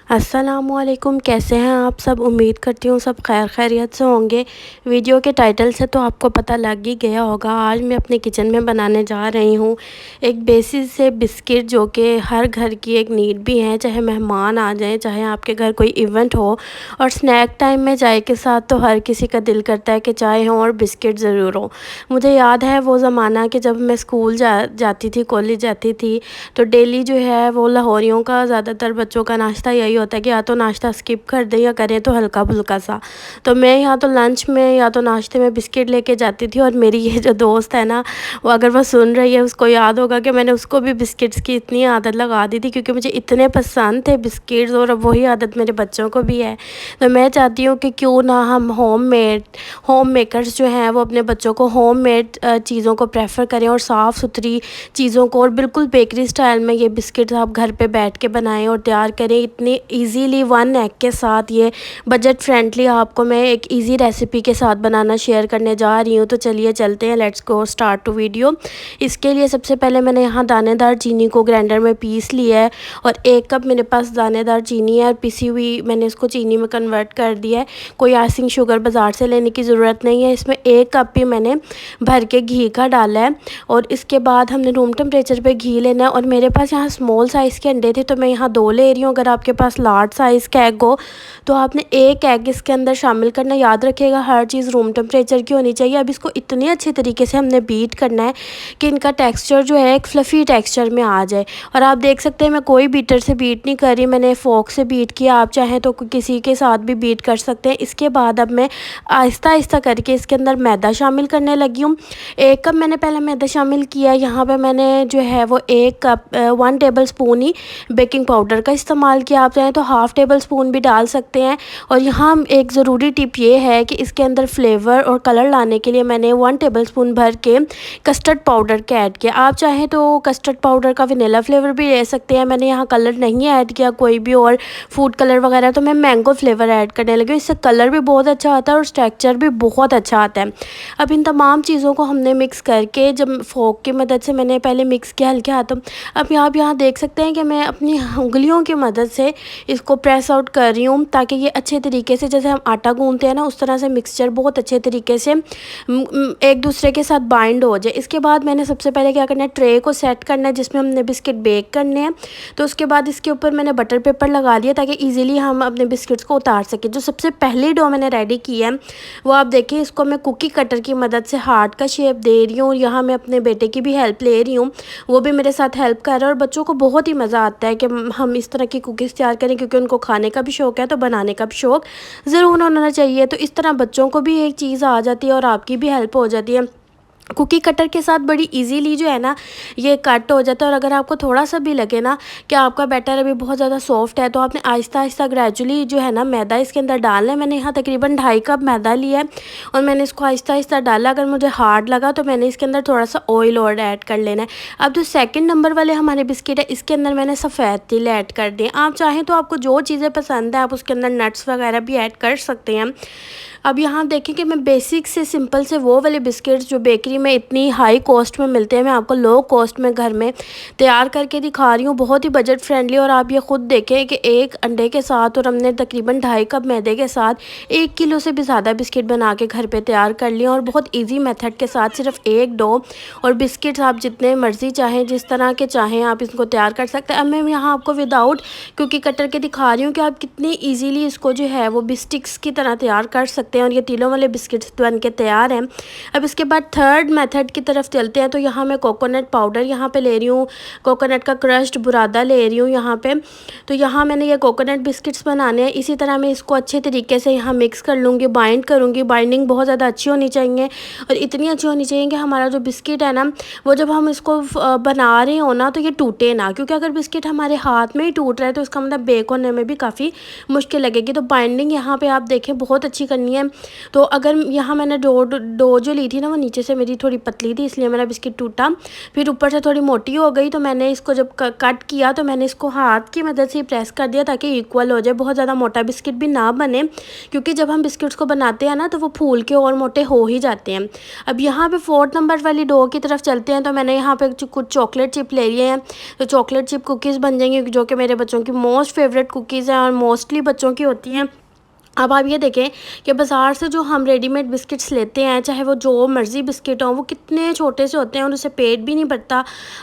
अस्सलामुअलैकुम, कैसे हैं आप सब। उम्मीद करती हूँ सब खैरियत से होंगे। वीडियो के टाइटल से तो आपको पता लग ही गया होगा। आज मैं अपने किचन में बनाने जा रही हूँ एक बेसिक से बिस्किट, जो कि हर घर की एक नीड भी है, चाहे मेहमान आ जाएं, चाहे आपके घर कोई इवेंट हो। और स्नैक टाइम में चाय के साथ तो हर किसी का दिल करता है कि चाय हो और बिस्किट ज़रूर हो। मुझे याद है वो ज़माना कि जब मैं स्कूल जाती थी, कॉलेज जाती थी, तो डेली जो है वो लाहौरियों का ज़्यादातर बच्चों का नाश्ता यही होता है कि या तो नाश्ता स्किप कर दें या करें तो हल्का फुल्का सा। तो मैं या तो लंच में या तो नाश्ते में बिस्किट लेके जाती थी। और मेरी ये जो दोस्त है ना, वो अगर वो सुन रही है उसको याद होगा कि मैंने उसको भी बिस्किट्स की इतनी आदत लगा दी थी, क्योंकि मुझे इतने पसंद थे बिस्किट्स, और अब वही आदत मेरे बच्चों को भी है। तो मैं चाहती हूँ कि क्यों ना हम होम मेकर्स जो हैं वो अपने बच्चों को होम मेड चीज़ों को प्रेफर करें, और साफ़ सुथरी चीज़ों को, और बिल्कुल बेकरी स्टाइल में ये बिस्किट आप घर पे बैठ के बनाएं और तैयार करें इतनी इजीली 1 एग के साथ। ये बजट फ्रेंडली आपको मैं एक इजी रेसिपी के साथ बनाना शेयर करने जा रही हूँ। तो चलिए चलते हैं, let's go start to video. इसके लिए सबसे पहले मैंने यहाँ दानेदार चीनी को ग्राइंडर में पीस लिया है, और 1 कप मेरे पास दानेदार चीनी है, और पिसी हुई मैंने इसको चीनी में कन्वर्ट कर दिया है। कोई आइसिंग शुगर बाज़ार से लेने की ज़रूरत नहीं है। इसमें 1 कप भी मैंने भर के घी का डाला है, और इसके बाद हमने रूम टेम्परेचर पे घी लेना है। और मेरे पास यहाँ स्मॉल साइज़ के अंडे थे, तो मैं यहाँ 2 ले रही हूँ। अगर आपके पास लार्ज साइज़ का एग हो तो आपने 1 एग इसके अंदर शामिल करना। याद रखिएगा हर चीज़ रूम टेम्परेचर की होनी चाहिए। अब इसको इतने अच्छे तरीके से हमने बीट करना है कि इनका टेक्स्चर जो है एक फ्लफ़ी टेक्स्चर में आ जाए। और आप देख सकते हैं मैं कोई बीटर से बीट नहीं कर रही, मैंने फोक से बीट किया। आप चाहें तो किसी के साथ भी बीट कर सकते हैं। इसके बाद अब मैं आहिस्ता आहिस्ता करके इसके अंदर मैदा शामिल करने लगी हूँ। 1 कप मैंने पहले मैदा शामिल किया। यहाँ पे मैंने जो है वो 1 टेबल स्पून ही बेकिंग पाउडर का इस्तेमाल किया। आप चाहें तो हाफ़ टेबल स्पून भी डाल सकते हैं। और यहाँ एक ज़रूरी टिप ये है कि इसके अंदर फ्लेवर और कलर लाने के लिए मैंने 1 टेबल स्पून भर के कस्टर्ड पाउडर के ऐड किया। आप चाहें तो कस्टर्ड पाउडर का वनीला फ्लेवर भी ले सकते हैं। मैंने यहाँ कलर नहीं ऐड किया कोई भी और फूड कलर वगैरह, तो मैं मैंगो फ्लेवर ऐड करने लगी। इससे कलर भी बहुत अच्छा आता है और टेक्सचर भी बहुत अच्छा आता है। अब इन तमाम चीज़ों को हमने मिक्स करके, जब फोक की मदद से मैंने पहले मिक्स किया हल्के हाथों। अब आप यहाँ देख सकते हैं कि मैं अपनी उंगलियों की मदद से इसको प्रेस आउट कर रही हूँ, ताकि ये अच्छे तरीके से, जैसे हम आटा गूंथते हैं ना, उस तरह से मिक्सचर बहुत अच्छे तरीके से एक दूसरे के साथ बाइंड हो जाए। इसके बाद मैंने सबसे पहले क्या करना है, ट्रे को सेट करना है जिसमें हमने बिस्किट बेक करने हैं। तो उसके बाद इसके ऊपर मैंने बटर पेपर लगा दिया, ताकि ईजिली हम अपने बिस्किट्स को उतार सकें। जो सबसे पहली डो मैंने रेडी की है वो आप देखिए, इसको मैं कुकी कटर की मदद से हार्ट का शेप दे रही हूँ। और यहाँ मैं अपने बेटे की भी हेल्प ले रही हूँ, वो भी मेरे साथ हेल्प कर रहा है। और बच्चों को बहुत ही मज़ा आता है कि हम इस तरह की कुकीज़ तैयार करें, क्योंकि उनको खाने का भी शौक़ है, तो बनाने का भी शौक़ ज़रूर होना चाहिए। तो इस तरह बच्चों को भी एक चीज़ आ जाती है और आपकी भी हेल्प हो जाती है। कुकी कटर के साथ बड़ी इजीली जो है ना ये कट हो जाता है। और अगर आपको थोड़ा सा भी लगे ना कि आपका बैटर अभी बहुत ज़्यादा सॉफ्ट है, तो आपने आहिस्ता आहिस्ता ग्रेजुअली जो है ना मैदा इसके अंदर डालना है। मैंने यहाँ तकरीबन 2.5 कप मैदा लिया है, और मैंने इसको आहिस्ता आहिस्ता डाला। अगर मुझे हार्ड लगा तो मैंने इसके अंदर थोड़ा सा ऑयल और ऐड कर लेना है। अब जो सेकंड नंबर वाले हमारे बिस्किट है, इसके अंदर मैंने सफ़ेद तिल ऐड कर दिए। आप चाहें तो आपको जो चीज़ें पसंद है आप उसके अंदर नट्स वगैरह भी ऐड कर सकते हैं। अब यहाँ देखें कि मैं बेसिक से सिंपल से वो वाले बिस्किट्स जो बेकरी में इतनी हाई कॉस्ट में मिलते हैं, मैं आपको लो कॉस्ट में घर में तैयार करके दिखा रही हूँ, बहुत ही बजट फ्रेंडली। और आप ये ख़ुद देखें कि 1 अंडे के साथ, और हमने तकरीबन 2.5 कप मैदे के साथ 1 किलो से भी ज़्यादा बिस्किट बना के घर पे तैयार कर लिया। और बहुत ईजी मेथड के साथ सिर्फ 1 डो और बिस्किट्स आप जितने मर्ज़ी चाहें, जिस तरह के चाहें आप इसको तैयार कर सकते हैं। अब मैं यहाँ आपको विदाउट कुकी कटर के दिखा रही हूँ कि आप कितनी ईजीली इसको जो है वो बिस्टिक्स की तरह तैयार कर सकते हैं। और ये तिलों वाले बिस्किट्स बन के तैयार हैं। अब इसके बाद थर्ड मेथड की तरफ चलते हैं। तो यहाँ मैं कोकोनट पाउडर यहाँ पे ले रही हूँ, कोकोनट का क्रश्ड बुरादा ले रही हूँ यहाँ पे। तो यहाँ मैंने ये कोकोनट बिस्किट्स बनाने हैं। इसी तरह मैं इसको अच्छे तरीके से यहाँ मिक्स कर लूँगी, बाइंड करूँगी। बाइंडिंग बहुत ज़्यादा अच्छी होनी चाहिए, और इतनी अच्छी होनी चाहिए कि हमारा जो बिस्किट है ना, वो जब हम इसको बना रहे हो ना तो ये टूटे ना। क्योंकि अगर बिस्किट हमारे हाथ में ही टूट रहा है तो इसका मतलब बेक होने में भी काफ़ी मुश्किल लगेगी। तो बाइंडिंग यहाँ पे आप देखें बहुत अच्छी करनी है। तो अगर यहाँ मैंने डो जो ली थी ना, वो नीचे से मेरी थोड़ी पतली थी इसलिए मेरा बिस्किट टूटा। फिर ऊपर से थोड़ी मोटी हो गई तो मैंने इसको जब कट किया तो मैंने इसको हाथ की मदद से प्रेस कर दिया ताकि इक्वल हो जाए, बहुत ज़्यादा मोटा बिस्किट भी ना बने, क्योंकि जब हम बिस्किट्स को बनाते हैं ना तो वो फूल के और मोटे हो ही जाते हैं। अब यहाँ पे 4 नंबर वाली डो की तरफ चलते हैं। तो मैंने यहाँ पे कुछ चॉकलेट चिप ले लिए हैं, तो चॉकलेट चिप कुकीज़ बन जाएंगी, जो कि मेरे बच्चों की मोस्ट फेवरेट कुकीज़ हैं और मोस्टली बच्चों की होती हैं। अब आप ये देखें कि बाज़ार से जो हम रेडीमेड बिस्किट्स लेते हैं, चाहे वो जो मर्ज़ी बिस्किट हों, वो कितने छोटे से होते हैं और उससे पेट भी नहीं भरता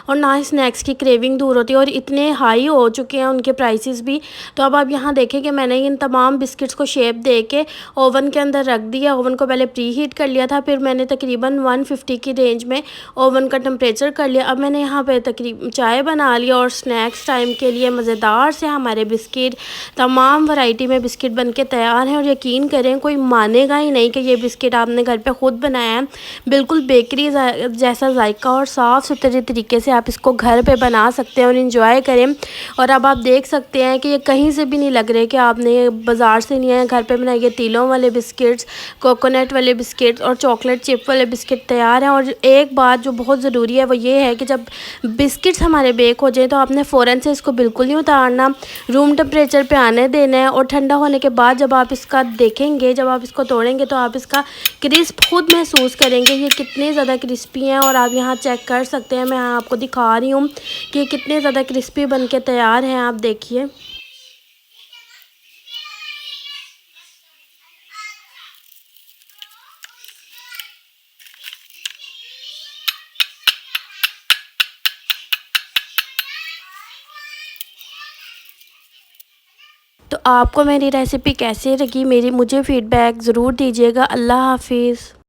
और ना ही स्नैक्स की क्रेविंग दूर होती है, और इतने हाई हो चुके हैं उनके प्राइसेस भी। तो अब आप यहाँ देखें कि मैंने इन तमाम बिस्किट्स को शेप दे के ओवन के अंदर रख दिया। ओवन को पहले प्री हीट कर लिया था, फिर मैंने तकरीबन 150 की रेंज में ओवन का टेम्परेचर कर लिया। अब मैंने यहाँ पर तकरीबन चाय बना लिया और स्नैक्स टाइम के लिए मज़ेदार से हमारे बिस्किट, तमाम वैरायटी में बिस्किट बन के तैयार हैं। और यकीन करें कोई मानेगा ही नहीं कि ये बिस्किट आपने घर पे ख़ुद बनाया है। बिल्कुल बेकरी जैसा जायका और साफ़ सुथरे तरीके से आप इसको घर पे बना सकते हैं और इंजॉय करें। और अब आप देख सकते हैं कि ये कहीं से भी नहीं लग रहे कि आपने बाज़ार से नहीं है, घर पे बनाए गए तिलों वाले बिस्किट्स, कोकोनट वाले बिस्किट्स और चॉकलेट चिप वाले बिस्किट तैयार हैं। और एक बात जो बहुत ज़रूरी है वो ये है कि जब बिस्किट्स हमारे बेक हो जाए तो आपने फ़ौरन से इसको बिल्कुल नहीं उतारना, रूम टेम्परेचर पे आने देना है। और ठंडा होने के बाद जब आप इसका देखेंगे, जब आप इसको तोड़ेंगे तो आप इसका क्रिस्प खुद महसूस करेंगे ये कितने ज़्यादा क्रिस्पी हैं। और आप यहाँ चेक कर सकते हैं, मैं आपको दिखा रही हूँ कि कितने ज़्यादा क्रिस्पी बन के तैयार हैं। आप देखिए तो आपको मेरी रेसिपी कैसी लगी, मुझे फ़ीडबैक ज़रूर दीजिएगा। अल्लाह हाफ़िज़।